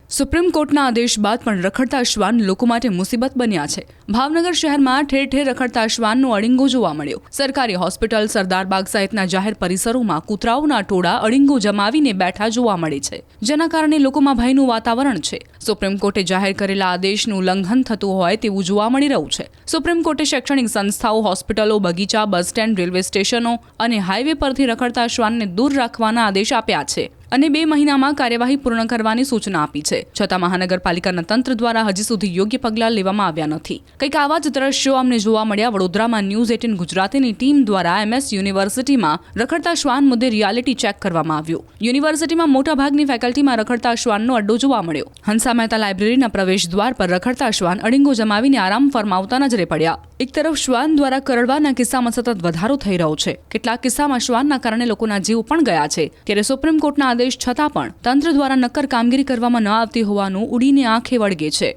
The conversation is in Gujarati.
સુપ્રીમ કોર્ટના આદેશ બાદ પણ રખડતા શ્વાન લોકો માટે મુસીબત બન્યા છે। ભાવનગર શહેરમાં ઠેર ઠેર રખડતા શ્વાનનો અડીંગો જોવા મળ્યો। સરકારી હોસ્પિટલ, સરદારબાગ સહિતના જાહેર પરિસરોમાં કૂતરાઓના ટોળા અડીંગો જમાવીને બેઠા જોવા મળે છે, જેના કારણે લોકોમાં ભયનું વાતાવરણ છે। સુપ્રીમ કોર્ટે જાહેર કરેલા આદેશનું ઉલ્લંઘન થતું હોય તેવું જોવા મળી રહ્યું છે। સુપ્રીમ કોર્ટે શૈક્ષણિક સંસ્થાઓ, હોસ્પિટલો, બગીચા, બસ સ્ટેન્ડ, રેલવે સ્ટેશનો અને હાઈવે પરથી રખડતા શ્વાનને દૂર રાખવાના આદેશ આપ્યા છે અને 2 મહિનામાં કાર્યવાહી પૂર્ણ કરવાની સૂચના આપી છે। છતાં મહાનગરપાલિકાના તંત્ર દ્વારા હજી સુધી યોગ્ય પગલાં લેવામાં આવ્યા નથી। કંઈક આવા જ દ્રશ્યો અમને જોવા મળ્યા વડોદરામાં। ન્યૂઝ 18 ગુજરાતીની ટીમ દ્વારા MS યુનિવર્સિટીમાં રખડતા શ્વાન મુદ્દે રિયાલિટી ચેક કરવામાં આવ્યું। યુનિવર્સિટીમાં મોટાભાગની ફેકલ્ટીમાં રખડતા શ્વાનનો અડ્ડો જોવા મળ્યો। હંસા મહેતા લાઇબ્રેરીના પ્રવેશ દ્વાર પર રખડતા શ્વાન અડીંગો જમાવીને આરામ ફરમાવતા નજરે પડ્યા। એક તરફ શ્વાન દ્વારા કરડવાના કિસ્સામાં સતત વધારો થઈ રહ્યો છે। કેટલાક કિસ્સામાં શ્વાનના કારણે લોકોના જીવ પણ ગયા છે। ત્યારે સુપ્રીમ કોર્ટના આદેશ છતાં પણ તંત્ર દ્વારા નક્કર કામગીરી કરવામાં ન આવતી હોવાનું ઉડીને આંખે વળગે છે।